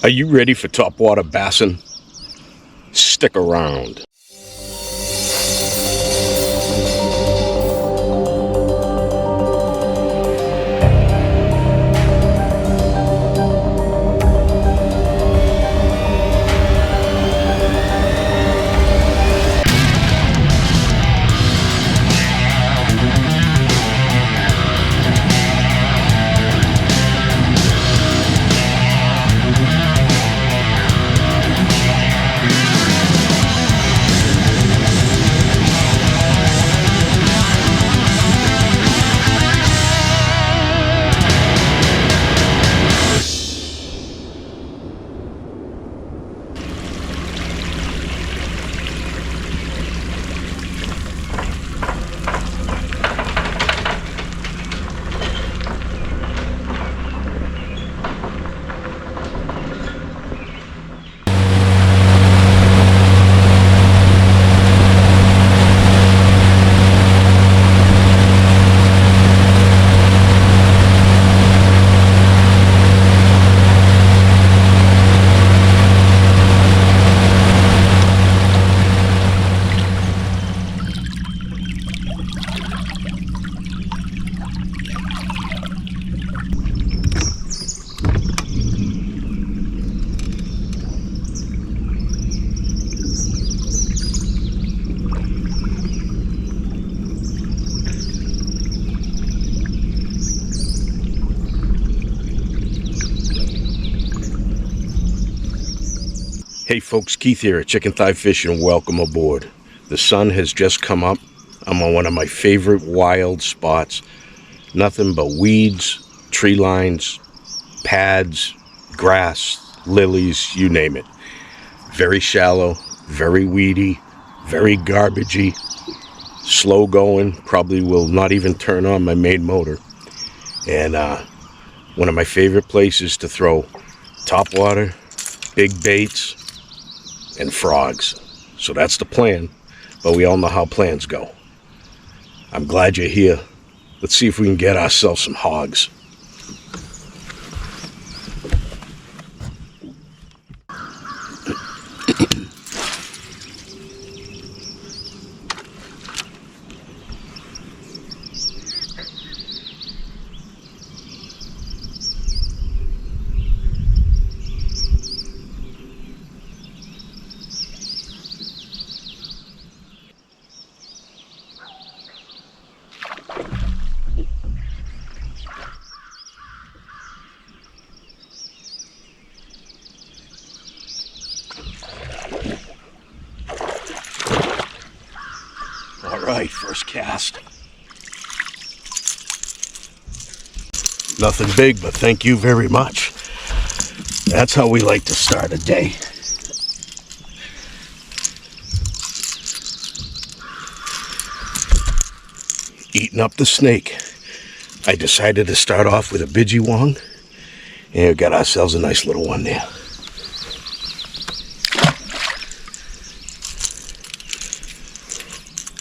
Are you ready for topwater bassin? Stick around. Hey folks, Keith here at Chicken Thigh Fish and welcome aboard. The sun has just come up. I'm on one of my favorite wild spots. Nothing but weeds, tree lines, pads, grass, lilies, you name it. Very shallow, very weedy, very garbagey, slow going, probably will not even turn on my main motor. And one of my favorite places to throw topwater, big baits, and frogs. So that's the plan, but we all know how plans go. I'm glad you're here. Let's see if we can get ourselves some hogs. Alright, first cast. Nothing big, but thank you very much. That's how we like to start a day. Eating up the snake. I decided to start off with a bidgee-wong, and we got ourselves a nice little one there.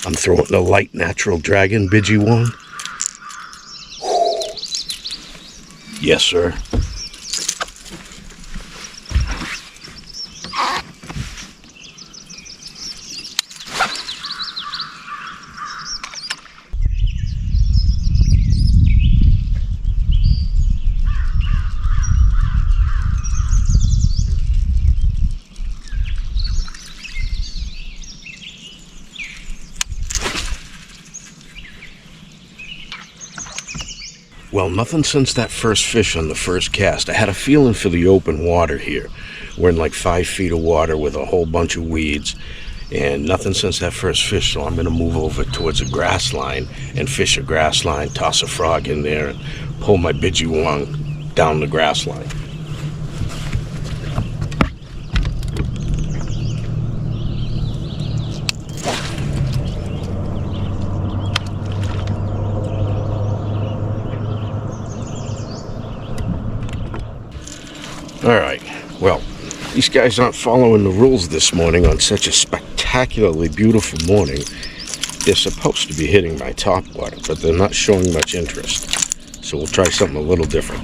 I'm throwing a light natural dragon bidgee-wong. Yes, sir. Well, nothing since that first fish on the first cast. I had a feeling for the open water here. We're in like 5 feet of water with a whole bunch of weeds, and nothing since that first fish, so I'm going to move over towards a grass line and fish a grass line, toss a frog in there, and pull my bidgee-wong down the grass line. Alright, well, these guys aren't following the rules this morning on such a spectacularly beautiful morning. They're supposed to be hitting my topwater, but they're not showing much interest. So we'll try something a little different.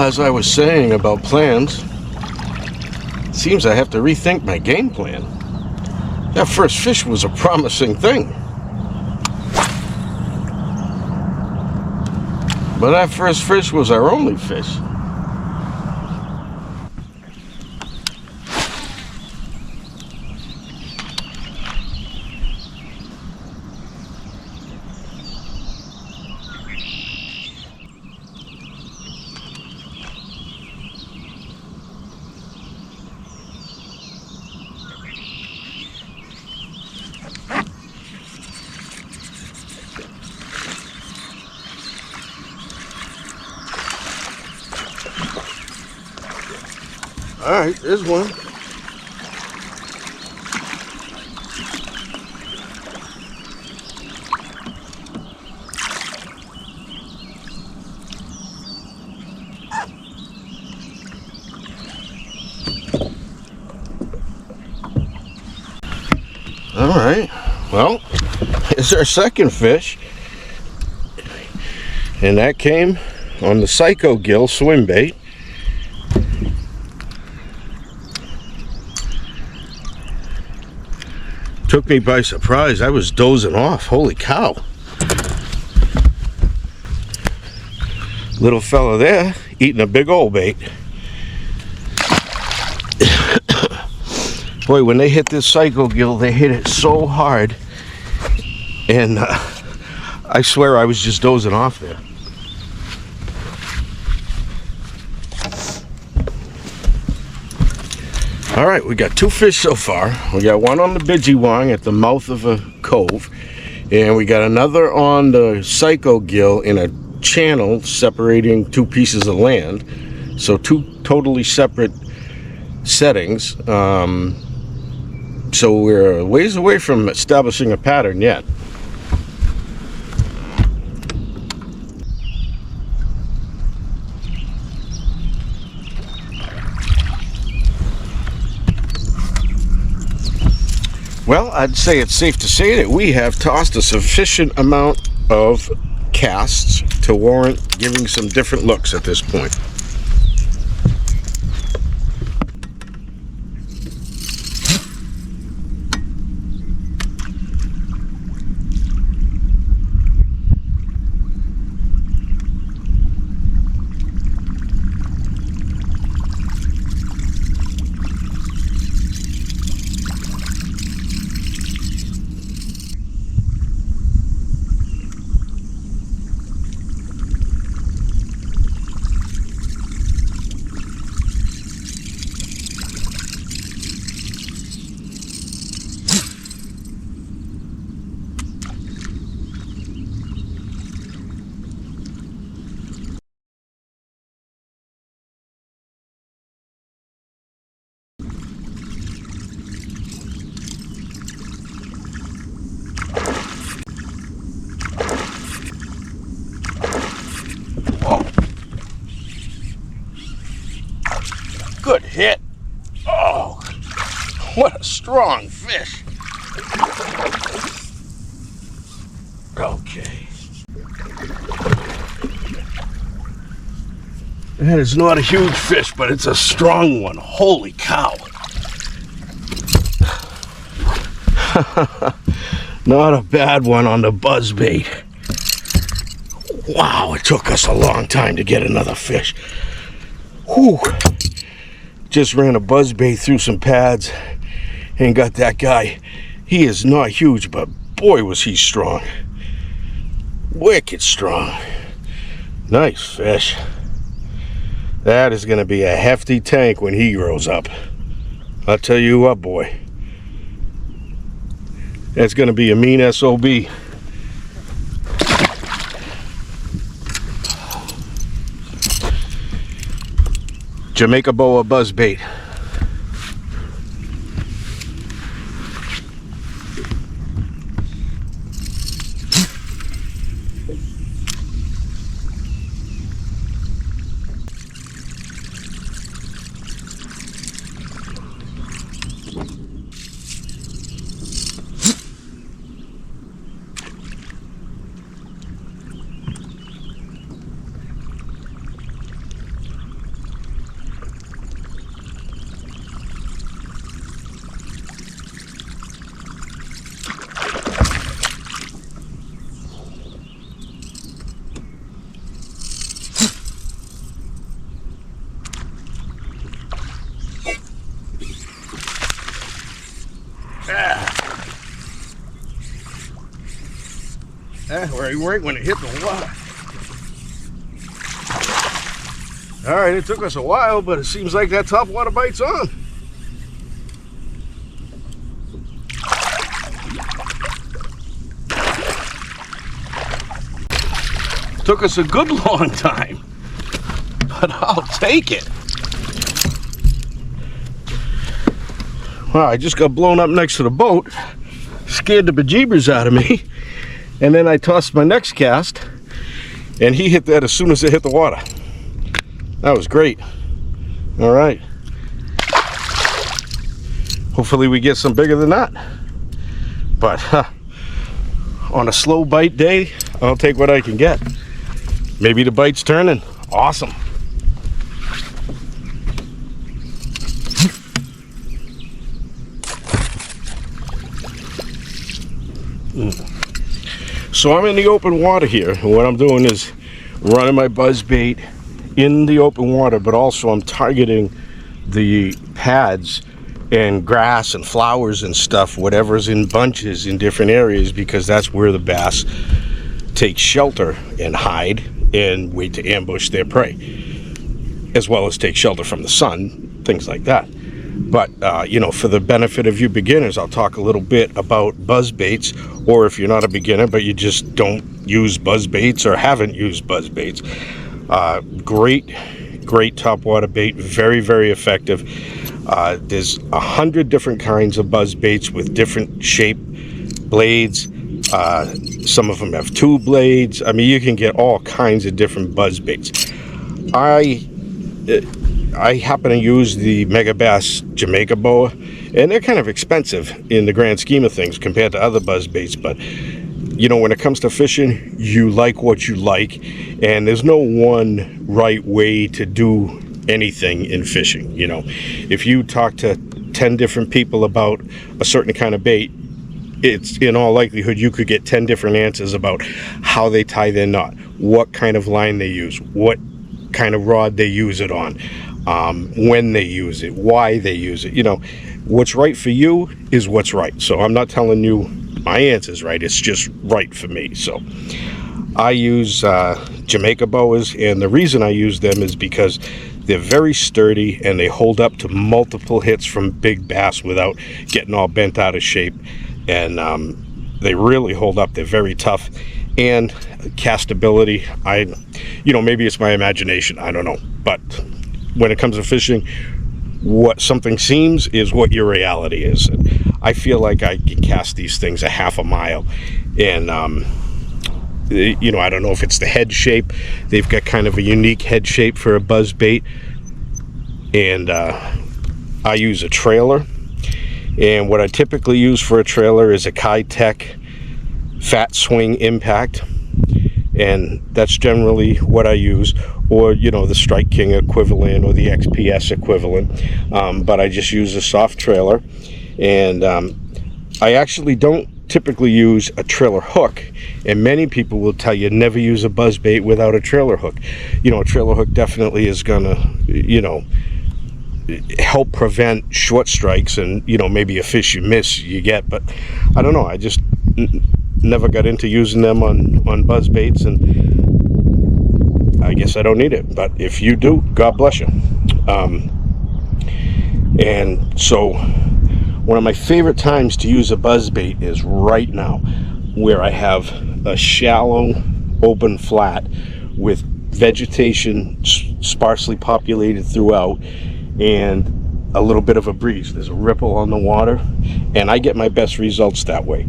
as I was saying about plans, seems I have to rethink my game plan. That first fish was a promising thing. But that first fish was our only fish. All right, there's one. All right, well, it's our second fish, and that came on the Psycho Gill swim bait. Took me by surprise. I was dozing off. Holy cow. Little fella there eating a big old bait. Boy, when they hit this Psycho Gill, they hit it so hard. And I swear I was just dozing off there. All right, we got two fish so far. We got one on the Bidgewong at the mouth of a cove, and we got another on the Psycho Gill in a channel separating two pieces of land. So two totally separate settings. So we're a ways away from establishing a pattern yet. Well, I'd say it's safe to say that we have tossed a sufficient amount of casts to warrant giving some different looks at this point. Good hit. Oh, what a strong fish. Okay. That is not a huge fish, but it's a strong one. Holy cow. Not a bad one on the buzzbait. Wow, it took us a long time to get another fish. Whew. Just ran a buzzbait through some pads and got that guy. He is not huge, but boy was he strong. Wicked strong. Nice fish. That is going to be a hefty tank when he grows up. I'll tell you what, boy. That's going to be a mean SOB. Jamaica boa buzzbait. Right when it hit the water. All right, it took us a while, but it seems like that top water bite's on. Took us a good long time, but I'll take it. Well, I just got blown up next to the boat, scared the bejeebers out of me, and then I tossed my next cast, and he hit that as soon as it hit the water. That was great. All right. Hopefully we get some bigger than that. But on a slow bite day, I'll take what I can get. Maybe the bite's turning. Awesome. So I'm in the open water here, and what I'm doing is running my buzz bait in the open water, but also I'm targeting the pads and grass and flowers and stuff, whatever's in bunches in different areas, because that's where the bass take shelter and hide and wait to ambush their prey, as well as take shelter from the sun, things like that. But you know, for the benefit of you beginners, I'll talk a little bit about buzz baits, or if you're not a beginner but you just don't use buzz baits or haven't used buzz baits. Great topwater bait, very, very effective. There's 100 different kinds of buzz baits with different shape blades. Some of them have 2 blades. I mean, you can get all kinds of different buzz baits. I happen to use the Mega Bass Jamaica boa, and they're kind of expensive in the grand scheme of things compared to other buzz baits, but you know, when it comes to fishing, you like what you like, and there's no one right way to do anything in fishing. You know, if you talk to 10 different people about a certain kind of bait, it's in all likelihood you could get 10 different answers about how they tie their knot, what kind of line they use, what kind of rod they use it on, when they use it, why they use it. You know, what's right for you is what's right. So I'm not telling you my answer's right, it's just right for me. So I use Jamaica boas, and the reason I use them is because they're very sturdy and they hold up to multiple hits from big bass without getting all bent out of shape. And they really hold up. They're very tough, and castability, you know, maybe it's my imagination, I don't know, but when it comes to fishing, what something seems is what your reality is. And I feel like I can cast these things a half a mile, and you know, I don't know if it's the head shape. They've got kind of a unique head shape for a buzz bait, and I use a trailer. And what I typically use for a trailer is a Kitech Fat Swing Impact, and that's generally what I use, or you know, the Strike King equivalent or the XPS equivalent, but I just use a soft trailer. And I actually don't typically use a trailer hook, and many people will tell you never use a buzz bait without a trailer hook. You know, a trailer hook definitely is gonna, you know, help prevent short strikes and, you know, maybe a fish you miss you get, but I don't know, I just never got into using them on buzz baits, and I guess I don't need it. But if you do, God bless you. And so one of my favorite times to use a buzz bait is right now, where I have a shallow open flat with vegetation sparsely populated throughout, and a little bit of a breeze. There's a ripple on the water, and I get my best results that way.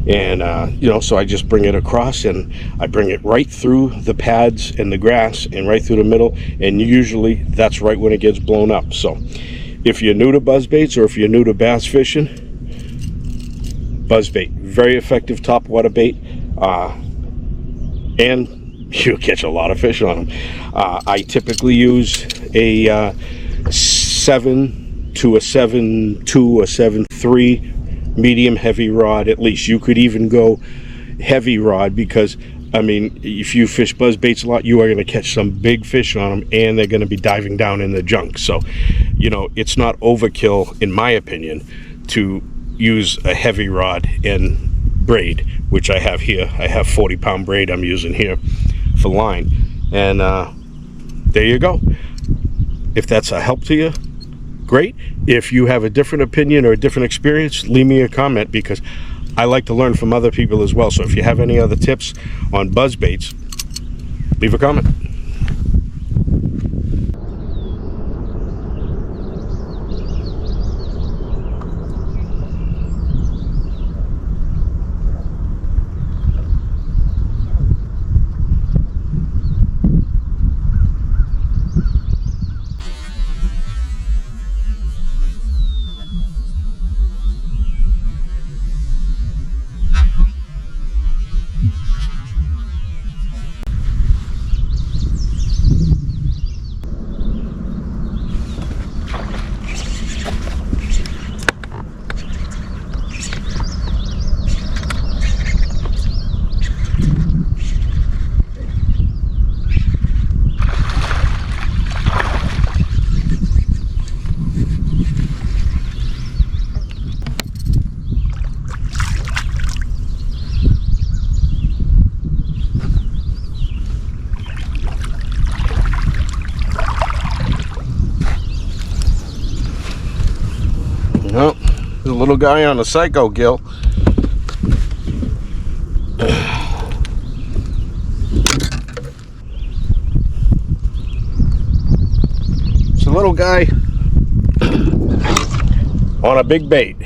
And you know, so I just bring it across, and I bring it right through the pads and the grass and right through the middle, and usually that's right when it gets blown up. So if you're new to buzz baits, or if you're new to bass fishing, buzz bait, very effective topwater bait, and you'll catch a lot of fish on them. I typically use a 7 to a 7.2 or 7.3 medium heavy rod. At least you could even go heavy rod, because I mean, if you fish buzz baits a lot, you are going to catch some big fish on them, and they're going to be diving down in the junk. So, you know, it's not overkill, in my opinion, to use a heavy rod and braid, which I have here. I have 40-pound braid I'm using here for line. And there you go. If that's a help to you, great. If you have a different opinion or a different experience, leave me a comment, because I like to learn from other people as well. So if you have any other tips on buzz baits, leave a comment. No, there's a little guy on a psycho gill. It's a little guy on a big bait.